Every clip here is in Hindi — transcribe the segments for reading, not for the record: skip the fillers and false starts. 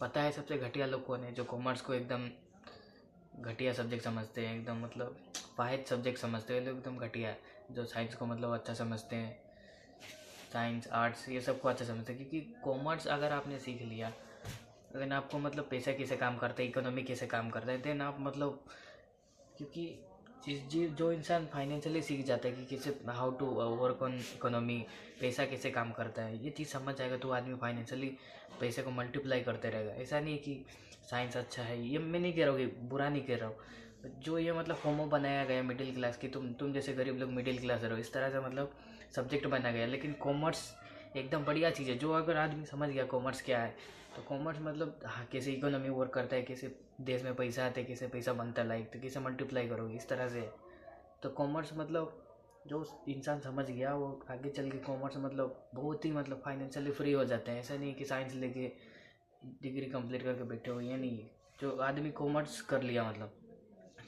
पता है सबसे घटिया लोग कौन है? जो कॉमर्स को एकदम घटिया सब्जेक्ट समझते हैं, एकदम मतलब वाहिद सब्जेक्ट समझते हैं लोग, एकदम घटिया है। जो साइंस को मतलब अच्छा समझते हैं, साइंस आर्ट्स ये सब को अच्छा समझते हैं, क्योंकि कॉमर्स अगर आपने सीख लिया, अगर आपको मतलब पैसा कैसे काम करता है, इकोनॉमी कैसे काम करता है, देन आप मतलब, क्योंकि जो इंसान फाइनेंशियली सीख जाता है कि कैसे how to work on economy, पैसा कैसे काम करता है, ये चीज़ समझ जाएगा तो आदमी फाइनेंशियली पैसे को मल्टीप्लाई करते रहेगा। ऐसा नहीं है कि साइंस अच्छा है, ये मैं नहीं कह रहा हूँ कि बुरा नहीं कह रहा हूँ। जो ये मतलब होमो बनाया गया मिडिल क्लास की, तुम जैसे गरीब लोग मिडिल क्लास रहो, इस तरह से मतलब सब्जेक्ट बनाया गया। लेकिन कॉमर्स एकदम बढ़िया चीज़ है। जो अगर आदमी समझ गया कॉमर्स क्या है, तो कॉमर्स मतलब हाँ, कैसे इकोनॉमी वर्क करता है, कैसे देश में पैसा आता है, कैसे पैसा बनता है, लाइक तो कैसे मल्टीप्लाई करोगे, इस तरह से। तो कॉमर्स मतलब जो इंसान समझ गया वो आगे चल के कॉमर्स मतलब बहुत ही मतलब फाइनेंशियली फ्री हो जाते हैं। ऐसा नहीं कि साइंस लेके डिग्री कंप्लीट करके बैठे हो, ये नहीं। जो आदमी कॉमर्स कर लिया मतलब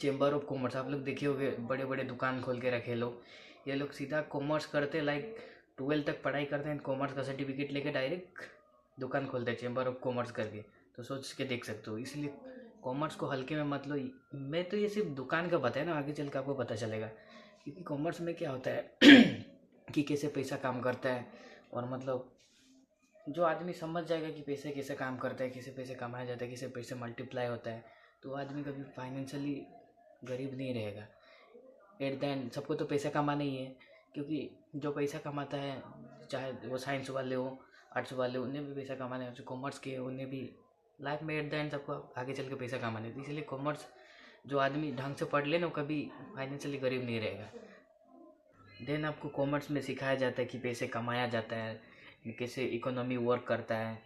चेंबर ऑफ कॉमर्स, आप लोग देखे होंगे, बड़े बड़े दुकान खोल के रखे लोग। ये लोग सीधा कॉमर्स करते, लाइक 12 तक पढ़ाई करते हैं, कॉमर्स का सर्टिफिकेट लेके डायरेक्ट दुकान खोलते हैं चेंबर ऑफ कॉमर्स करके। तो सोच के देख सकते हो। इसलिए कॉमर्स को हल्के में मत लो। मैं तो ये सिर्फ दुकान का बताया ना, आगे चल के आपको पता चलेगा। क्योंकि कॉमर्स में क्या होता है कि कैसे पैसा काम करता है, और मतलब जो आदमी समझ जाएगा कि पैसे कैसे काम करता है, कैसे पैसे कमाया जाता है, कैसे पैसे मल्टीप्लाई होता है, तो आदमी कभी फाइनेंशियली गरीब नहीं रहेगा। एट द एंड सबको तो पैसा कमाना ही है। क्योंकि जो पैसा कमाता है, चाहे वो साइंस वाले हो, आर्ट्स वाले हो, उन्हें भी पैसा कमाना है। जो कॉमर्स के उन्हें भी लाइफ में एट द एंड सबको आगे चल के पैसा कमाना है। तो इसलिए कॉमर्स जो आदमी ढंग से पढ़ ले ना, वो कभी फाइनेंशियली गरीब नहीं रहेगा। देन आपको कॉमर्स में सिखाया जाता है कि पैसे कमाया जाता है, कैसे इकोनॉमी वर्क करता है,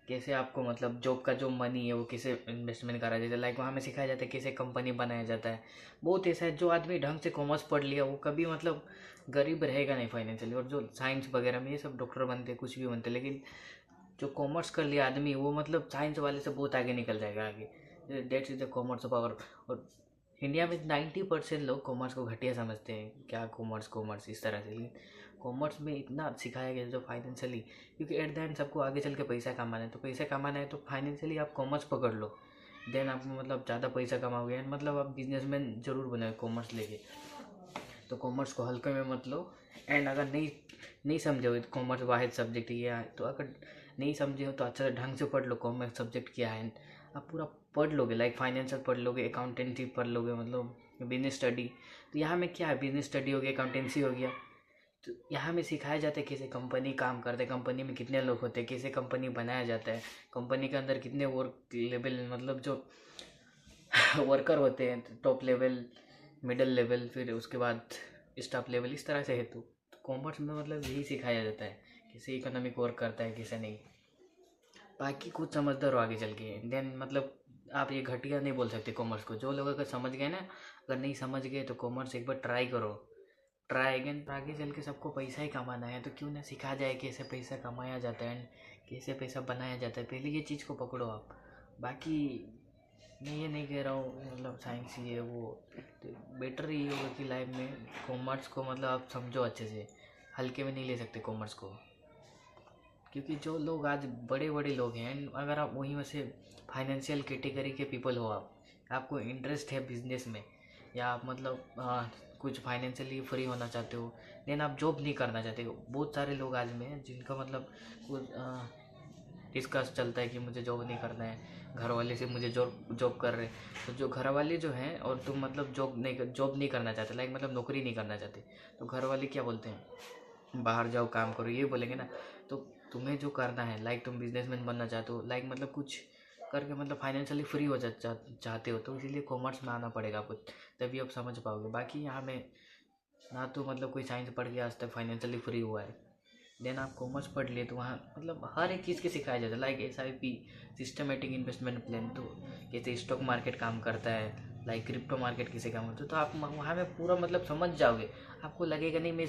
कैसे आपको मतलब जॉब का जो मनी है वो कैसे इन्वेस्टमेंट करा जाता है, लाइक वहाँ में सिखाया जाता है कैसे कंपनी बनाया जाता है। बहुत ऐसा है। जो आदमी ढंग से कॉमर्स पढ़ लिया वो कभी मतलब गरीब रहेगा नहीं फाइनेंशियली। और जो साइंस वगैरह में ये सब डॉक्टर बनते हैं, कुछ भी बनते हैं, लेकिन जो कॉमर्स कर लिया आदमी, वो मतलब साइंस वाले से बहुत आगे निकल जाएगा आगे। That's is the commerce power. और इंडिया में 90% लोग कॉमर्स को घटिया समझते हैं, क्या कॉमर्स कॉमर्स इस तरह से। लेकिन कॉमर्स में इतना सिखाया गया जो फाइनेंशियली, क्योंकि एट द एंड सबको आगे चल के पैसा कमाना है। तो पैसा कमाना है तो फाइनेंशियली आप कॉमर्स पकड़ लो, देन आप मतलब ज़्यादा पैसा कमाओगे, मतलब आप बिजनेसमैन जरूर बने कॉमर्स लेके। तो कॉमर्स को हल्के में मत लो। एंड अगर नहीं नहीं समझे हो कॉमर्स वाहिद सब्जेक्ट ये है, तो अगर नहीं समझे हो तो अच्छा से ढंग से पढ़ लो कॉमर्स सब्जेक्ट क्या है। आप पूरा पढ़ लोगे, लाइक फाइनेंशियल पढ़ लोगे, अकाउंटेंसी पढ़ लोगे, मतलब बिजनेस स्टडी। तो यहाँ में क्या है, बिजनेस स्टडी हो गया, अकाउंटेंसी हो गया। तो यहाँ में सिखाया जाता है कैसे कंपनी काम करते हैं, कंपनी में कितने लोग होते हैं, कैसे कंपनी बनाया जाता है, कंपनी के अंदर कितने वर्क लेवल मतलब जो वर्कर होते हैं, टॉप लेवल, मिडिल लेवल, फिर उसके बाद स्टाफ लेवल, इस तरह से है। तो कॉमर्स में मतलब यही सिखाया जाता है कैसे इकोनॉमिक वर्क करता है, कैसे नहीं। बाकी कुछ समझदार हो आगे चल के, देन मतलब आप ये घटिया नहीं बोल सकते कॉमर्स को। जो लोग अगर समझ गए ना, अगर नहीं समझ गए तो कॉमर्स एक बार ट्राई करो, ट्राई अगेन। आगे चल के सबको पैसा ही कमाना है, तो क्यों ना सिखा जाए कैसे पैसा कमाया जाता है, कैसे पैसा बनाया जाता है। पहले ये चीज़ को पकड़ो आप। बाकी मैं ये नहीं कह रहा हूँ मतलब साइंस ही है वो, तो बेटर ये होगा कि लाइफ में कॉमर्स को मतलब आप समझो अच्छे से, हल्के में नहीं ले सकते कॉमर्स को। क्योंकि जो लोग आज बड़े बड़े लोग हैं, अगर आप वहीं में से फाइनेंशियल कैटेगरी के पीपल हो, आपको इंटरेस्ट है बिजनेस में, या आप मतलब कुछ फाइनेंशियली फ्री होना चाहते हो, देन आप जॉब नहीं करना चाहते हो। बहुत सारे लोग आज में हैं जिनका मतलब कुछ डिस्कस चलता है कि मुझे जॉब नहीं करना है, घर वाले से मुझे जॉब जॉब कर रहे हैं। तो जो घर वाले जो हैं और तुम मतलब जॉब नहीं करना चाहते, लाइक मतलब नौकरी नहीं करना चाहते, तो घर वाले क्या बोलते हैं, बाहर जाओ काम करो, ये बोलेंगे ना। तो तुम्हें जो करना है, लाइक तुम बिजनेसमैन बनना चाहते हो, लाइक मतलब कुछ करके मतलब फाइनेंशियली फ्री हो चाहते हो, तो इसीलिए कॉमर्स में आना पड़ेगा आपको, तभी आप समझ पाओगे। बाकी यहाँ में ना तो मतलब कोई साइंस पढ़ के आज तक फाइनेंशियली फ्री हुआ है। देन आप कॉमर्स पढ़ लिए तो वहाँ मतलब हर एक चीज़ के सिखाया जाता है, like SIP, systematic investment plan, तो कैसे स्टॉक मार्केट काम करता है, लाइक क्रिप्टो मार्केट कैसे काम करता है। तो आप वहाँ में पूरा मतलब समझ जाओगे। आपको लगेगा नहीं मैं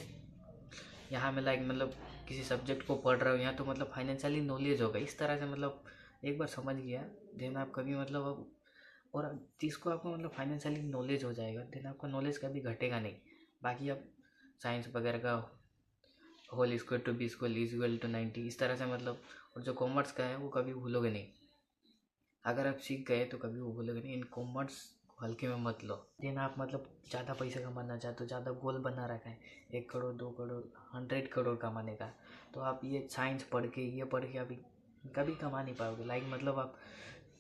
यहाँ में लाइक मतलब किसी सब्जेक्ट को पढ़ रहा हूँ, यहाँ तो मतलब फाइनेंशियली नॉलेज होगा, इस तरह से मतलब एक बार समझ गया, देन आप कभी मतलब अब और चीज़ को आपको मतलब फाइनेंशियली नॉलेज हो जाएगा, देन आपका नॉलेज कभी घटेगा नहीं। बाकी आप साइंस वगैरह का whole square two b square is equal to 90, इस तरह से मतलब, और जो कॉमर्स का है वो कभी भूलोगे नहीं। अगर आप सीख गए तो कभी वो बोलेगा नहीं इन कॉमर्स हल्के में मत लो। देन आप मतलब ज़्यादा पैसा कमाना चाहते हो, ज़्यादा गोल बना रखा है 1 करोड़ 2 करोड़ 100 करोड़ कमाने का, तो आप ये साइंस पढ़ के ये पढ़ के अभी कभी कमा नहीं पाओगे। लाइक मतलब आप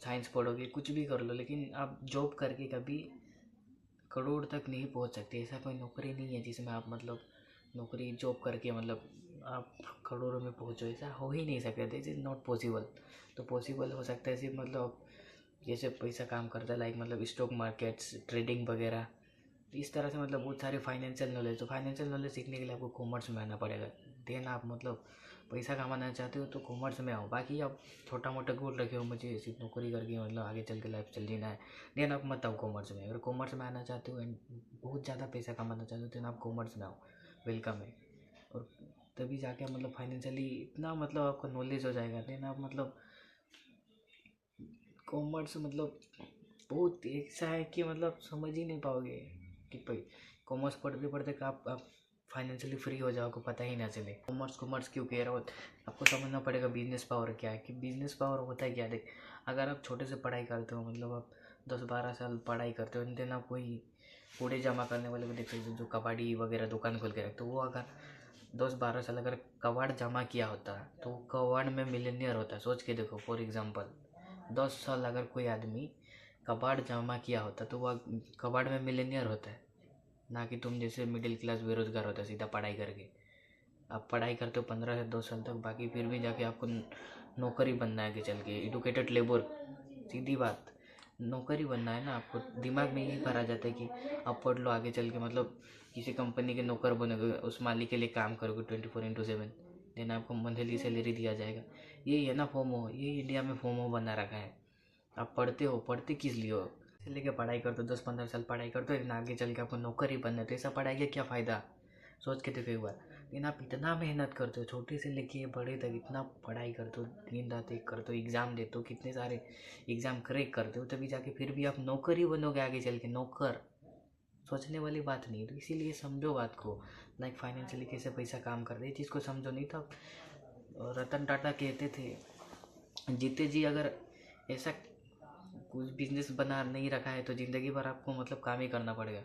साइंस पढ़ोगे कुछ भी कर लो, लेकिन आप जॉब करके कभी करोड़ तक नहीं पहुंच सकते। ऐसा कोई नौकरी नहीं है जिसमें आप मतलब नौकरी जॉब करके मतलब आप करोड़ों में पहुंचो, ऐसा हो ही नहीं सकता। This is not possible. तो पॉसिबल हो सकता है सिर्फ मतलब जैसे पैसा काम करता है, लाइक मतलब स्टॉक मार्केट्स, ट्रेडिंग वगैरह। तो इस तरह से मतलब बहुत सारे फाइनेंशियल नॉलेज, तो फाइनेंशियल नॉलेज सीखने के लिए आपको कॉमर्स में आना पड़ेगा। देन आप मतलब पैसा कमाना चाहते हो तो कॉमर्स में आओ। बाकी आप छोटा मोटा गोल रखे हो मुझे सिर्फ नौकरी करके मतलब आगे चल के लाइफ चल जीना है, देन आप मत आओ कॉमर्स में। अगर कॉमर्स में आना चाहते हो एंड बहुत ज़्यादा पैसा कमाना चाहते हो देन आप कॉमर्स में आओ, वेलकम है। और तभी जाके मतलब फाइनेंशियली इतना मतलब आपको नॉलेज हो जाएगा, देन आप मतलब कॉमर्स मतलब बहुत ऐसा है कि मतलब समझ ही नहीं पाओगे कि भाई कॉमर्स पढ़ते पढ़ते का आप फाइनेंशियली फ्री हो जाओगे, पता ही ना चले। कॉमर्स कॉमर्स क्यों कह रहा हो, आपको समझना पड़ेगा बिजनेस पावर क्या है, कि बिजनेस पावर होता है क्या। देख अगर आप छोटे से पढ़ाई करते हो मतलब आप 10-12 साल पढ़ाई करते हो, देन आप कोई कूड़े जमा करने वाले को देख सकते हो जो कबाड़ी वगैरह दुकान खोल के रखते हो, वो अगर 10-12 साल अगर कबाड़ जमा किया होता तो वो कबाड़ में मिलीनियर होता है। सोच के देखो, फॉर एग्जांपल 10 साल अगर कोई आदमी कबाड़ जमा किया होता तो वह कबाड़ में मिलीनियर होता है, ना कि तुम जैसे मिडिल क्लास बेरोजगार होता है सीधा पढ़ाई करके। आप पढ़ाई करते हो 15 से 2 साल तक, बाकी फिर भी जाके आपको नौकरी बनना है आगे चल के, एडुकेटेड लेबर। सीधी बात, नौकरी बनना है ना आपको। दिमाग में यही भरा जाता है कि आप पढ़ लो आगे चल के मतलब किसी कंपनी के नौकर बनोगे, उस मालिक के लिए काम करोगे 24/7, देन आपको मंथली सैलरी दिया जाएगा। यही है ना फोमो, यही इंडिया में फोमो बना रखा है। आप पढ़ते हो, पढ़ते किस लिए हो, इसे लेके पढ़ाई करते हो 10-15 साल पढ़ाई करते हो, लेकिन आगे चल के आपको नौकरी बनना है, तो ऐसा पढ़ाई का क्या फ़ायदा। सोच के देखो एक बार। लेकिन आप इतना मेहनत करते हो छोटे से लेके बड़े तक, इतना पढ़ाई करते हो, दिन रात एक करते हो, एग्ज़ाम देते हो, कितने सारे एग्ज़ाम क्रैक करते हो, तभी जाके फिर भी आप नौकरी बनोगे आगे चल के, नौकर। सोचने वाली बात नहीं है। तो इसीलिए समझो बात को, लाइक फाइनेंशियली कैसे पैसा काम कर रहा है, इस चीज़ को समझो। नहीं तो रतन टाटा कहते थे जीते जी अगर ऐसा कुछ बिजनेस बना नहीं रखा है तो ज़िंदगी भर आपको मतलब काम ही करना पड़ेगा,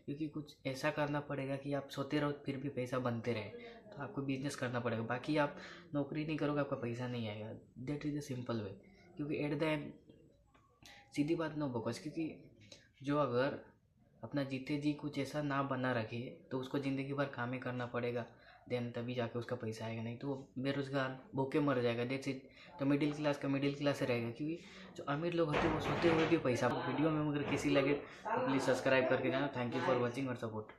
क्योंकि कुछ ऐसा करना पड़ेगा कि आप सोते रहो फिर भी पैसा बनते रहे। तो आपको बिजनेस करना पड़ेगा, बाकी आप नौकरी नहीं करोगे आपका पैसा नहीं आएगा। That is the simple way. क्योंकि एट द एंड सीधी बात नो बोकस, क्योंकि जो अगर अपना जीते जी कुछ ऐसा ना बना रखे तो उसको ज़िंदगी भर काम ही करना पड़ेगा, देन तभी जाके उसका पैसा आएगा। नहीं तो वो बेरोजगार भूखे मर जाएगा। That's it. तो मिडिल क्लास का मिडिल क्लास रहेगा, क्योंकि जो अमीर लोग होते हैं वो सोते हुए भी पैसा। वीडियो में अगर किसी लगे तो प्लीज़ सब्सक्राइब करके जाना। थैंक यू फॉर वॉचिंग और सपोर्ट।